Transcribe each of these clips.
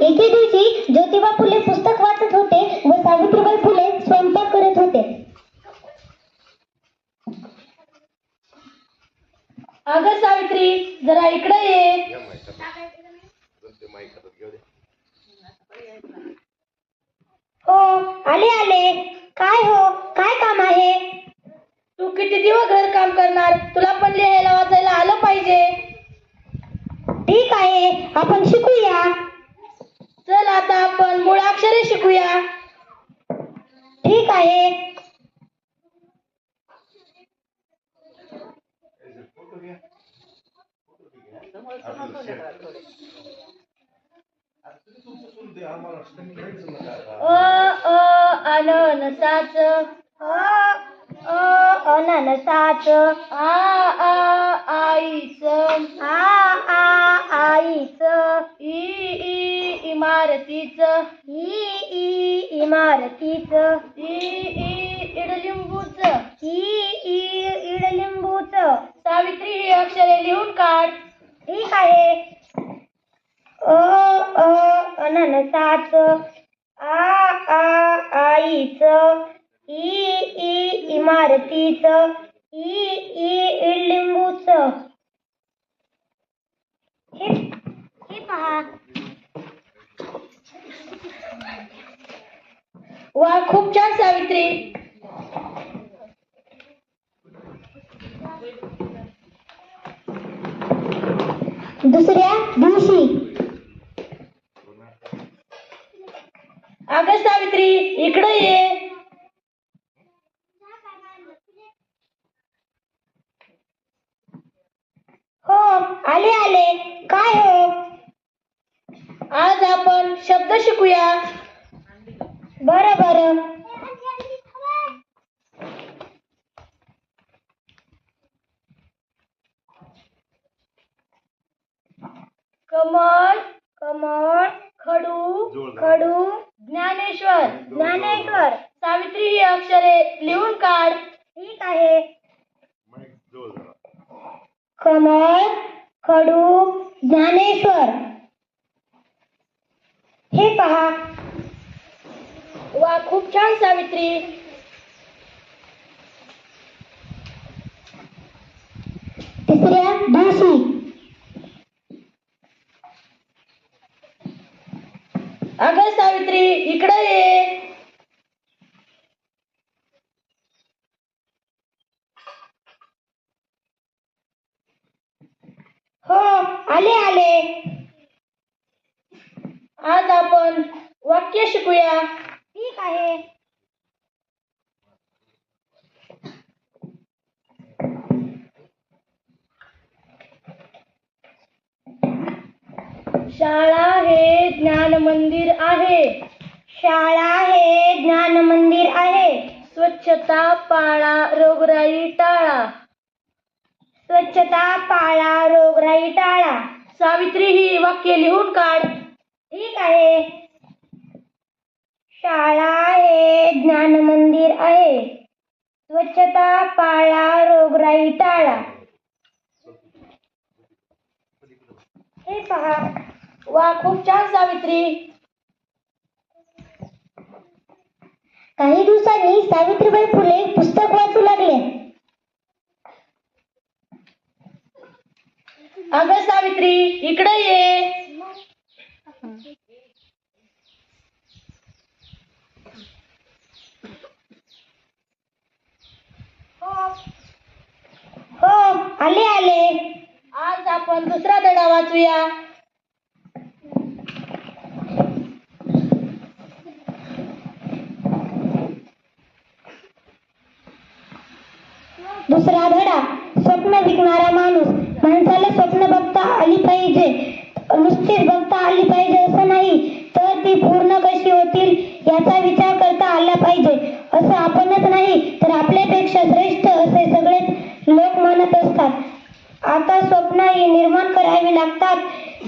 एके दिवशी ज्योतिबा फुले पुस्तक वाचत होते व सावित्रीबाई फुले स्वयंपाक करत होते. अगं सावित्री, जरा इकडे ये. हो, आले आले. काय हो, काय काम आहे? तू किती दिवस घर काम करणार? तुला पण लिहायला वाचायला आलं पाहिजे. ठीक आहे, आपण शिकूया. चल आता आपण मुळाक्षरे शिकूया. ठीक आहे. अननसाच, अननसाच, आईच, आईच, इमारतीच, इमारतीच, इडलिंबूच, इडलिंबूच. सावित्री ही अक्षरे लिहून काढ. ठीक आहे. अननसाच, आईच, इमारतीच, इडलिंबूच. हे पहा. वा, खूप छान सावित्री. दुसऱ्या दिवशी. अगं सावित्री, इकडे ये. हो, आले आले. काय हो? आज आपण शब्द शिकूया. बरं बरं. कमळ, कमळ, खडू, खडू, ज्ञानेश्वर. ज्ञानेश्वर. सावित्री ही अक्षरे लिहून काढ. ठीक आहे. कमळ, खडू, ज्ञानेश्वर. हे पहा. वा, खूप छान सावित्री. तिसऱ्या दिवशी. अगं सावित्री, इकडे ये. हो, आले आले. आज आपण वाक्य शिकूया. ठीक आहे. शाळा हे ज्ञान मंदिर आहे. शाळा हे ज्ञान मंदिर आहे. स्वच्छता पाळा, रोगराई टाळा. स्वच्छता पाळा, रोगराई टाळा. सावित्री ही वाक्य लिहून काढ. ठीक आहे. शाळा हे ज्ञान मंदिर आहे. स्वच्छता पाळा, रोगराई टाळा. हे पहा. वा, खूप छान सावित्री. काही दिवसांनी सावित्रीबाई फुले पुस्तक वाचू लागले. अगं सावित्री, इकडे ये. हो, आले आले. आज आपण दुसरा धडा वाचूया. दुसरा धडा. स्वप्न विकणारा माणूस. माणसाला स्वप्न बघता आली पाहिजे. नुसतीच बघता आली पाहिजे असं नाही, तर ती पूर्ण कशी होतील याचा विचार करता आला पाहिजे. असं आपणच नाही तर आपल्यापेक्षा श्रेष्ठ असे सगळेच लोक म्हणत असतात. आता स्वप्न ही निर्माण करावी लागतात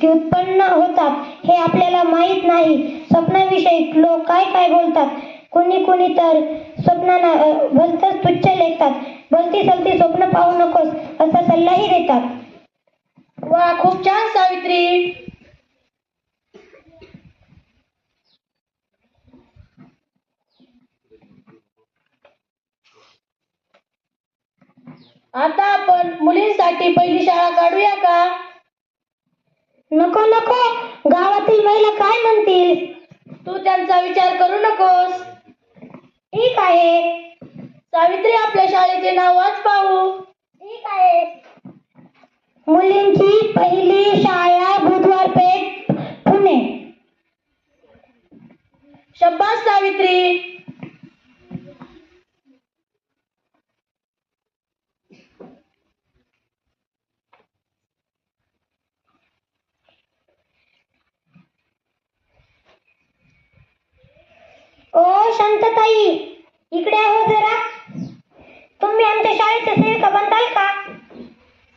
की उत्पन्न होतात हे आपल्याला माहीत नाही. स्वप्नाविषयी लोक काय काय बोलतात. कुणी तर स्वप्नांना भलतंच तुच्छ लेखतात. भलती सलती स्वप्न पाहू नकोस असा सल्लाही देतात. वा, खूप छान सावित्री. आता आपण मुलींसाठी पहिली शाळा काढूया का? नको नको, गावातील महिला काय म्हणतील? तू त्यांचा विचार करू नकोस. ठीक आहे. सावित्री, आपल्या शाळेचे नाव वाच पाहू. ठीक आहे. मुलींची पहिली शाळा बुधवार पेठ, पुणे. शब्बास सावित्री. ओ शांतताई, इकडे आहो जरा. तुम्ही आमच्या शाळेच्या सेविका बनताल का?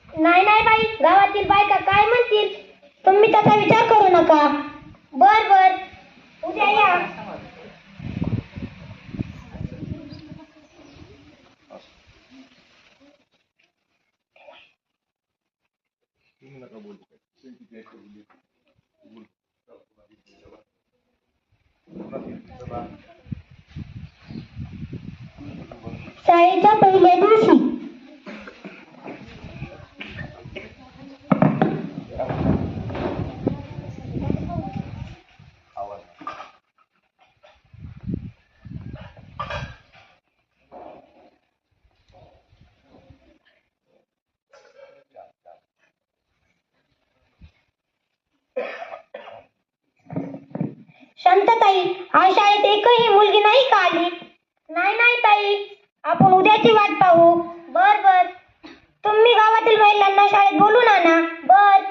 नाही नाही बाई, गावातील बायका काय म्हणतील? तुम्ही त्याचा विचार करू नका. बर बर, उद्या या. शाळेच्या पहिल्या दिवशी शांतताई, आज शाळेत एकही मुलगी नाही का आली? नाही नाही ताई, आपण उद्याची वाट पाहू. बर बर, तुम्ही गावातील महिलांना शाळेत बोलून आणा. बर.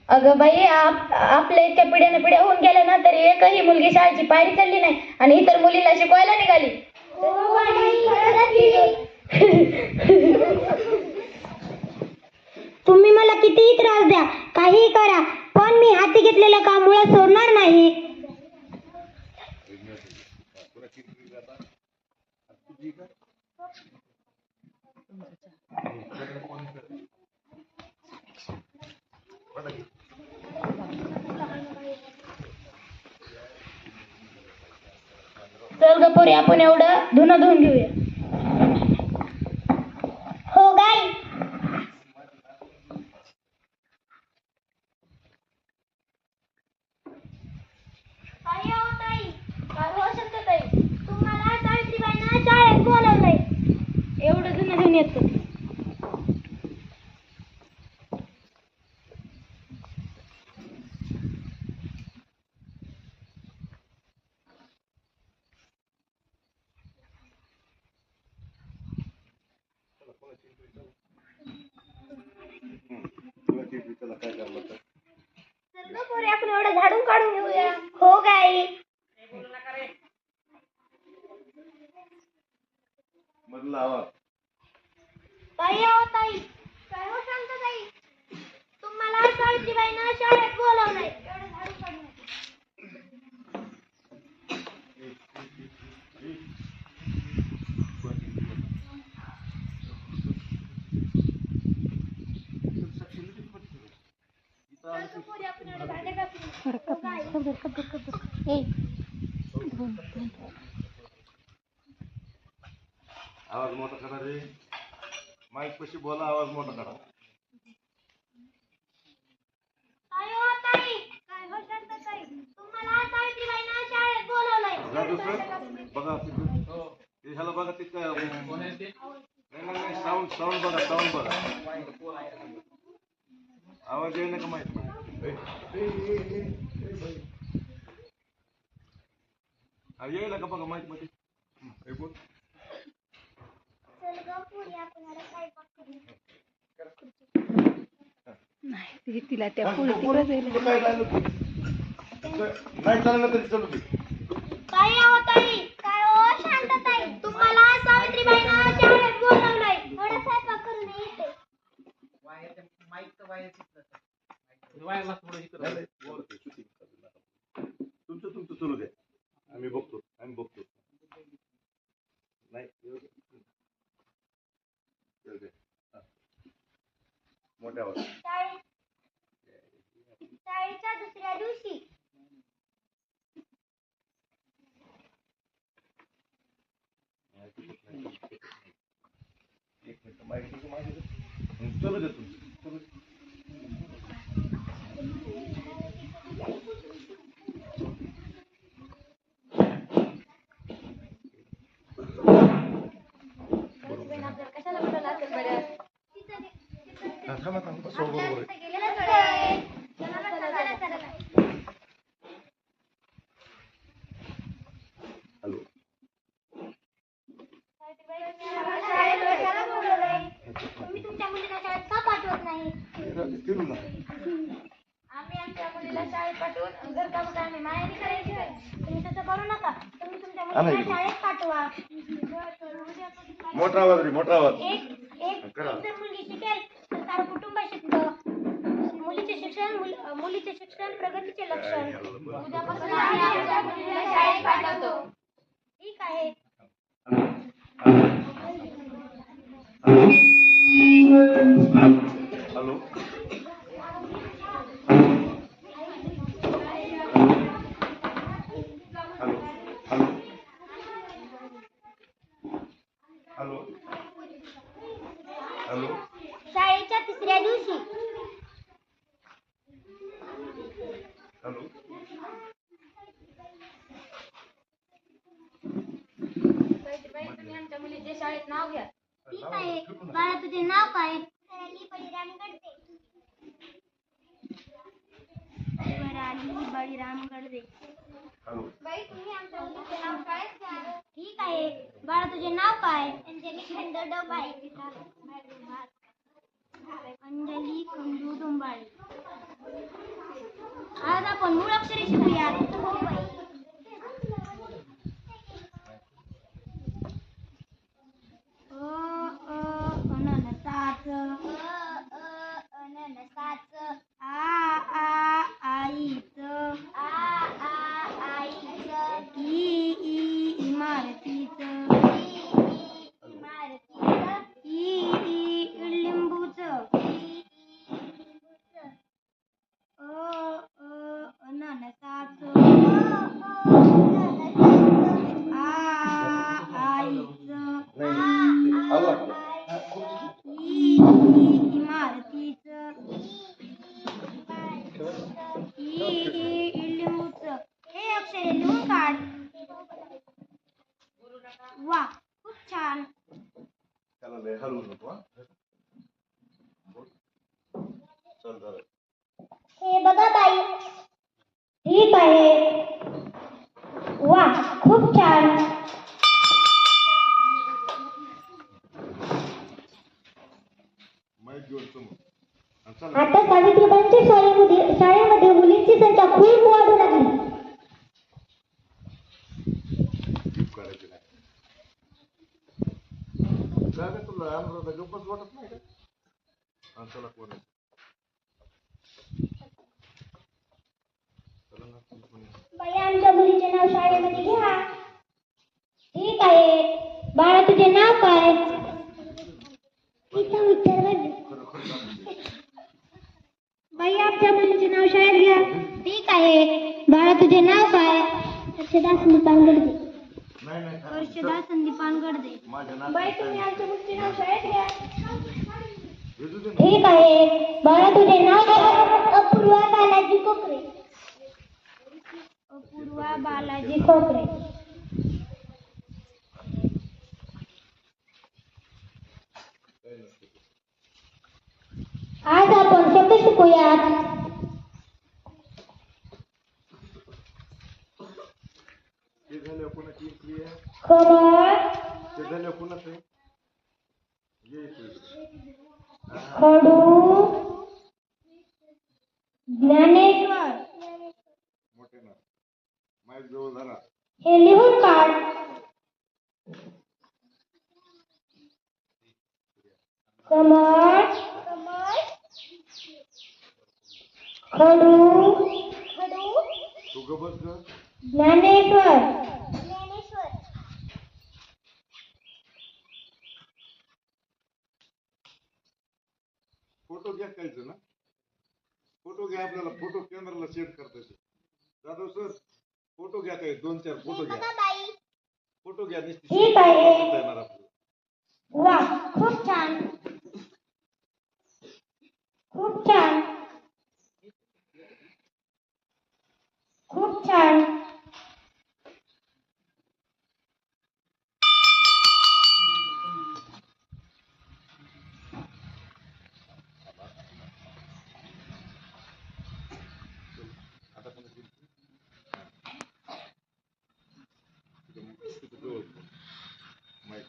अगं बाई, आपल्या इतक्या पिढ्याने पिढ्या होऊन गेल्या ना, तरी एकही मुलगी शाळेची पायरी चढली नाही आणि इतर मुलीला शिकवायला निघाली. तुम्ही मला कितीही त्रास द्या, काहीही करा, पण मी हाती घेतलेलं काम मुळात सोडणार नाही. चल गपोरी, आपण एवढं धुणं धुवून घेऊया. हो गाई. तुम्हाला सावित्रीबाईंना शाळेत बोलवलंय. एवढं धुणं धुवून येतं. आपण एवढं झाडून काढून घेऊया. हो गाई. ताई हो ताई, काय हो शांतताई, तुम्हाला सावित्रीबाईंना शाळेत बोलवलंय. एवढं झाडून काढून घ्या. आवाज मोठा करा रे, माईक पशी बोला, आवाज मोठा करा. ताई हो ताई, काय हो शांतताई, तुम्हाला सावित्रीबाईंना शाळेत बोलवलंय. बघा ते ह्याला बघा, ते काय नाही साऊंड साऊंड बघा, साऊंड बघा, आवाज येईल का माहित येईल का बघा माहित मध्ये. बोल. नाही, तिला त्या नाही चाललं तरी चलू दे. ताई हो ताई, काय हो शांतताई, तुम्हाला सावित्रीबाईंना शाळेत बोलवलंय. थोडं स्वयंपाक करून येते. तुमचं सुरू द्या, आम्ही बघतो नाही मोठ्या शाळेच्या दुसऱ्या दिवशी करू दे तुम्ही. आपल्याला कशाला बोलवलं असेल बरं? थांबा थांबा बस, हो, बरोबर आहे. हॅलो तुम्ही तुमच्या मुलीला शाळेत का पाठवत नाही? फिरू ना. आम्ही आमच्या मुलीला शाळेत पाठवून घरकाम काय आम्ही मायाने करायची काय? तुम्ही तसं करू नका. तुम्ही तुमच्या आणा मुलीला इकडे. शाळेत पाठवा. मोठा आवाज रे, मोठा आवाज. एक करा. जर मुलगी शिकेल तर सारं कुटुंब शिकतं. मुलीचे शिक्षण प्रगतीचे लक्षण. उद्यापासून आम्ही आमच्या मुलीला शाळेत पाठवतो. ठीक आहे. Hello hello hello hello hello. शाळेच्या तिसऱ्या दिवशी हॅलो तुम्ही आमच्या मुलीचे शाळेत नाव घ्या. ठीक आहे. बाळा तुझे नाव काय? वराली बळीराम गडदे. वराली बळीराम गडदे. हॅलो. बाई तुम्ही आमच्या मुलीचे नाव काय? ठीक आहे. बाळा तुझे नाव काय? अंजली खंडू डोंबाळे. अंजली खंडू डोंबाळे. आज आपण मूळ अक्षरे शिकूयात. हो बाई. अननसाच. अननसाच. आईच. आईच. इमारतीच. इमारतीच. लिंबूच. अननसाच. आईच. इमारतीच. लिंबूच. हे अक्षरे लिहून काढ. वा खूप छान. त्याला लय हलवू नको हा. चल झालं. हे बघा बाई. ठीक आहे. वा खूप छान. माईक जोडतो मग. आणि चल. आता सावित्रीबाईंच्या शाळेमध्ये मुलींची संख्या खूप वाढू लागली. जीप काढायची नाही. काय रे तुला अनुराधा गप्पच वाटत नाही का? हा चला कोण आहे? चला ना तुम्ही पण. बाई आमच्या मुलीचे नाव शाळेमध्ये घ्या. ठीक आहे. बाळा तुझे नाव काय? खरं खरं दाखवते. बाई आमच्या मुलीचे नाव शाळेत घ्या. ठीक आहे. बाळा तुझे नाव काय? हर्षदा संदीपान गडदे. नाही नाही खरं. हर्षदा संदीपान गडदे. माझ्या बाई तुम्ही आमच्या मुलीचे नाव शाळेत घ्या. भेटू दे ना. ठीक आहे. बाळा तुझे नाव काय? अपूर्वा बालाजी कोकरे. अपूर्वा बालाजी कोकरे. आज आपण शब्द शिकूयात. ते झाल्यावर कोणाची इकडे आहे? कमळ. ते झाल्यावर कोणाचं आहे? ये इकडे. खडू. ज्ञानेश्वर. मोठे ना. माईक जवळ धरा. हे लिहून काढ. कमळ. खडू. तू ग बस ग. ज्ञानेश्वर. फोटो घ्या कायचं ना. फोटो घ्या. आपल्याला फोटो केंद्राला सेंड करता येते. जाधव सर फोटो घ्या. काय 2-4 फोटो घ्या. फोटो घ्या. ठीक आहे. येणार आपल्याला. वा खूप छान. खूप छान. खूप छान. आता पण तिथं जवळ ठेव. माईक.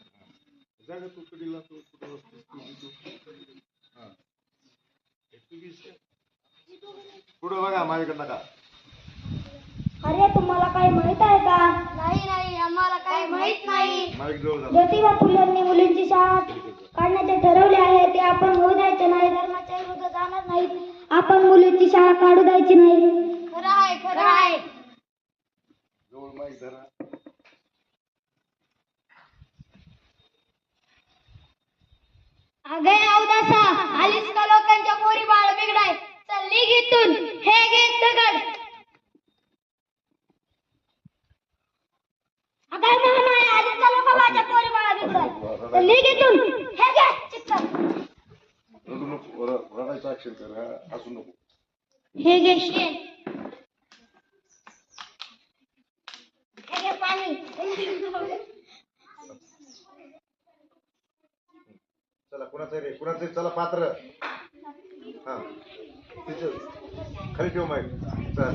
जागा तू कडीला तू कुठं बसतोस तू हा पुढं बघा माझ्याकडे नका. अरे तुम्हाला काही माहित आहे का? नाही नाही आम्हाला काही माहित नाही. माईक जवळ जा. ज्योतिबा फुलेंनी मुलींची शाळा काढण्याचे ठरवले आहे. ते आपण होऊ द्यायचे नाही. धर्माच्या विरुद्ध जाणार नाहीत. आपण मुलींची शाळा काढू द्यायची नाही. खरं आहे खरं आहे. जवळ माईक धरा. अगे अवदासा आलीस का लोकांच्या पोरी बाळ बिघडाय. चल निघ इथून. हे घे दगड. अगं नाही आधी चला का माझ्या पोरी बाळा बिघडाय. तर निघ इथून. हे घे चिक्कर. रडू नको. रडायचं अक्षर कर. हा, हसू नको. हे घे शेण. हे घे पाणी. चला कुणाचं रे कुणाचं चला पात्र. हा तिचं खाली ठेव माईक. चला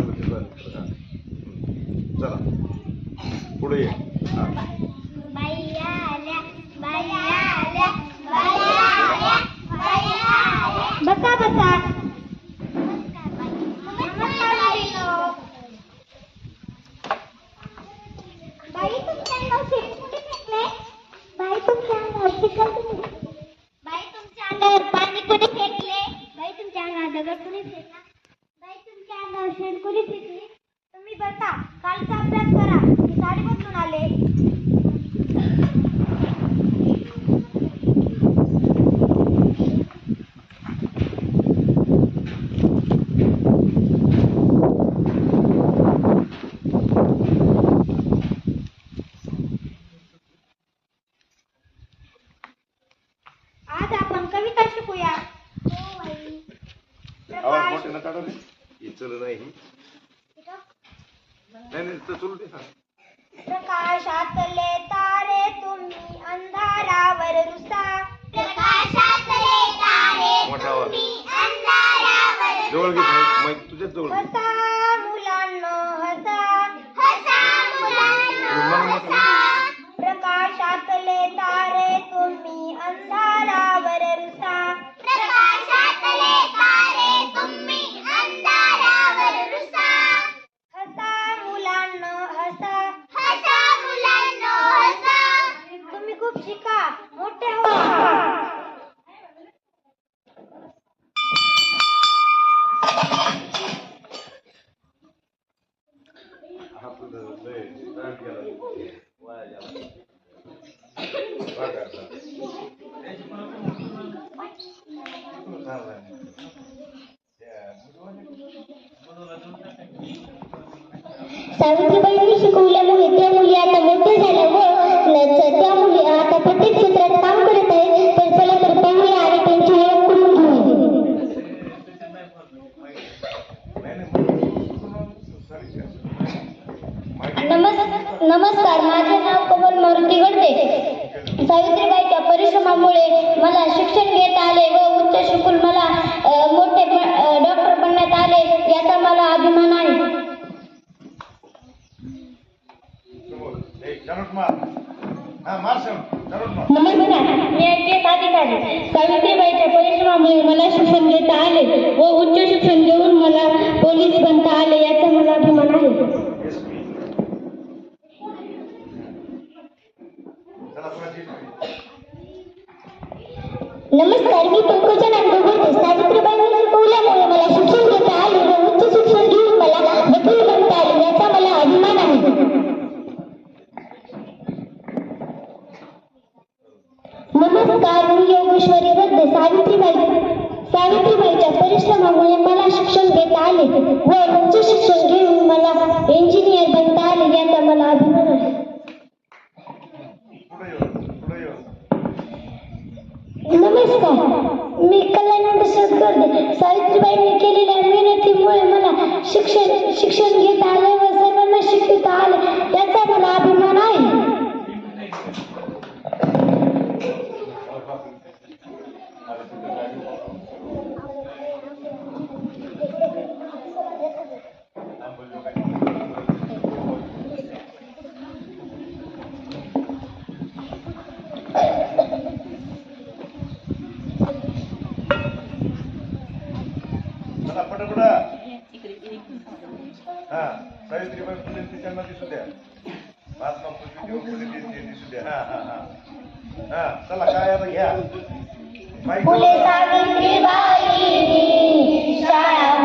चला पुढे ये. हा बाया आल्या बाया आल्या बाया आल्या बाया आल्या. बसा बसा. बाई तुमच्या अंगावर शेण कुठे फेकले? बाई तुमच्या अंगावर चिखल कुठे? बाई तुमच्या अंगावर पाणी कुठे फेकले? बाई तुमच्या अंगावर दगड कुठे फेकला? बाई तुमच्या अंगावर शेण कुठे फेकले? तुम्ही बसा. कालचा अभ्यास करा. मी साडी बदलून आले. आज आपण कविता शिकूया. हो बाई. आवाज मोठे नका काढू रे. हे चल नाही नाही तर चलू दे. हा प्रकाशातले तारे तुम्ही अंधारावर रुसा. प्रकाशातले तारे मोठा आवाज. तुम्ही अंधारावर जवळ घे माईक. माईक तुझ्याच जवळ घे. हसा मुलांनो हसा. हसा मुलांनो हसा. प्रकाशातले तारे तुम्ही अंधारावर रुसा. प्रकाशातले तारे तुम्ही अंधारावर रुसा. हसा मुलांनो हसा. हसा मुलांनो हसा. तुम्ही खूप शिका. मोठे हो. आपलं लय दाट गेला. वाया गेला. बघा आता. सावित्रीबाईंनी शिकवल्यामुळे त्या मुली आता मोठ्या झाल्या व त्या मुली आता प्रत्येक क्षेत्रात काम करत आहेत. तर चला तर पाहूया आणि त्यांची ओळख करून घेऊ. नमस्कार. माझे नाव कमल मारुती गडदे. सावित्रीबाईच्या परिश्रमामुळे मला शिक्षण घेता आले व उच्च शिकून मला मोठे डॉक्टर बनण्यात आले. याचा मला अभिमान आहे. नमस्कार. मी IPS अधिकारी. सावित्रीबाईच्या परिश्रमामुळे मला शिक्षण घेता आले व उच्च शिक्षण घेऊन मला पोलीस बनता आले. याचा मला अभिमान आहे. नमस्कार. मी पंकजा नांदू बोलते. सावित्रीबाईंनी शिकवल्यामुळे हा सावित्रीबाई फुलेंची त्यांना दिसू द्या. महात्मा ज्योतिबा फुले दिसू द्या. हा हा हा हा चला काय आता घ्या. फुले सावित्रीबाई शाळा